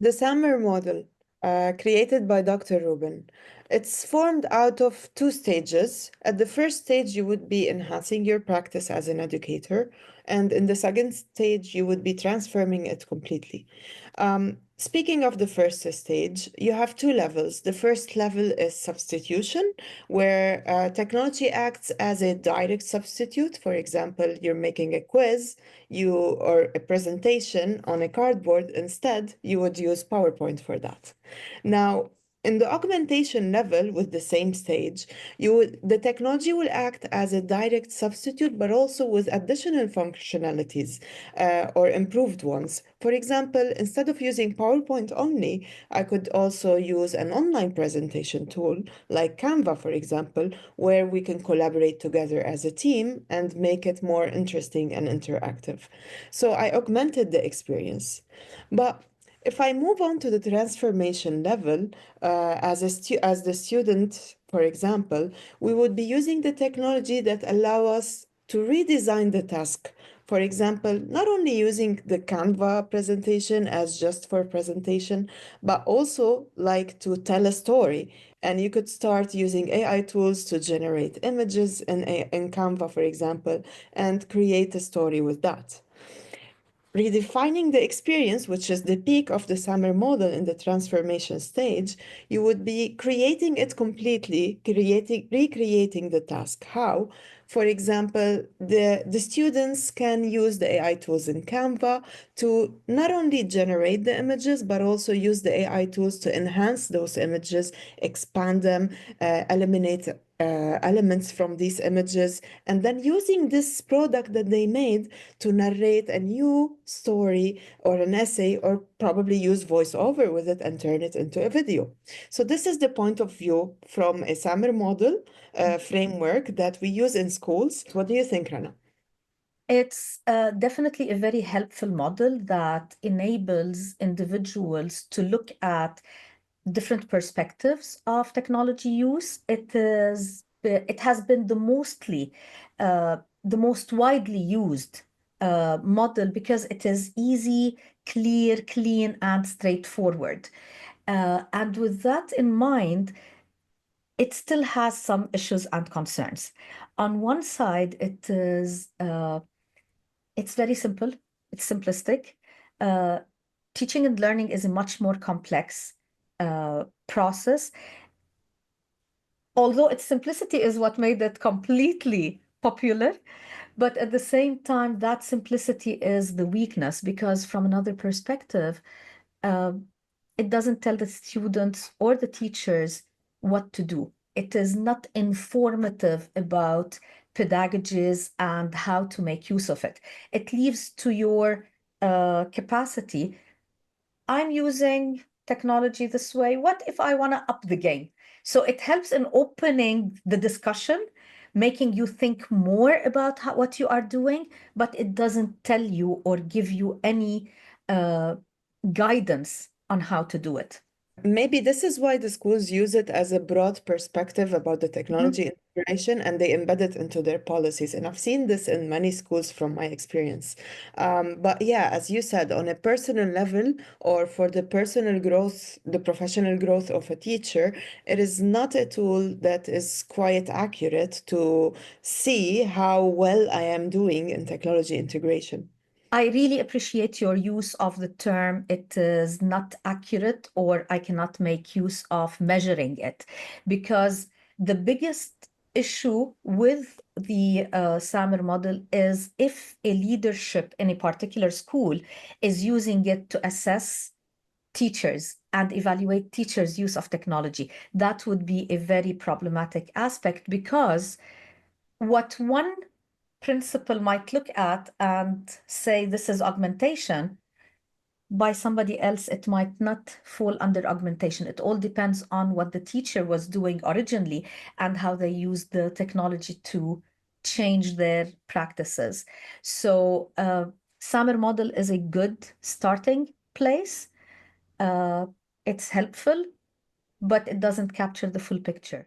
The SAMR model, created by Dr. Rubin, it's formed out of two stages. At the first stage, you would be enhancing your practice as an educator, and in the second stage, you would be transforming it completely. Speaking of the first stage, you have two levels. The first level is substitution, where technology acts as a direct substitute. For example, you're making a quiz, or a presentation on a cardboard. Instead, you would use PowerPoint for that. Now, in the augmentation level with the same stage, the technology will act as a direct substitute, but also with additional functionalities or improved ones. For example, instead of using PowerPoint only, I could also use an online presentation tool like Canva, for example, where we can collaborate together as a team and make it more interesting and interactive. So I augmented the experience. But if I move on to the transformation level, as the student, for example, we would be using the technology that allow us to redesign the task. For example, not only using the Canva presentation as just for presentation, but also like to tell a story. And you could start using AI tools to generate images in Canva, for example, and create a story with that. Redefining the experience, which is the peak of the SAMR model in the transformation stage, you would be creating it completely, recreating the task. How? For example, the students can use the AI tools in Canva to not only generate the images, but also use the AI tools to enhance those images, expand them, eliminate elements from these images, and then using this product that they made to narrate a new story or an essay, or probably use voiceover with it and turn it into a video. So this is the point of view from a SAMR model framework that we use in schools. What do you think, Rana? It's definitely a very helpful model that enables individuals to look at different perspectives of technology use. It has been the most widely used model because it is easy, clear, clean, and straightforward. And with that in mind, it still has some issues and concerns. On one side, it's very simple. It's simplistic. Teaching and learning is a much more complex process. Although its simplicity is what made it completely popular, but at the same time, that simplicity is the weakness because from another perspective, uh, it doesn't tell the students or the teachers what to do. It is not informative about pedagogies and how to make use of it. It leaves to your capacity. I'm using technology this way. What if I want to up the game? So it helps in opening the discussion, making you think more about what you are doing, but it doesn't tell you or give you any uh, guidance on how to do it. Maybe this is why the schools use it as a broad perspective about the Mhm. technology integration, and they embed it into their policies. And I've seen this in many schools from my experience. But yeah, as you said, on a personal level or for the personal growth, the professional growth of a teacher, it is not a tool that is quite accurate to see how well I am doing in technology integration. I really appreciate your use of the term it is not accurate or I cannot make use of measuring it because the biggest issue with the SAMR model is if a leadership in a particular school is using it to assess teachers and evaluate teachers' use of technology, that would be a very problematic aspect because what one principal might look at and say this is augmentation, by somebody else, it might not fall under augmentation. It all depends on what the teacher was doing originally and how they used the technology to change their practices. So SAMR model is a good starting place. It's helpful, but it doesn't capture the full picture.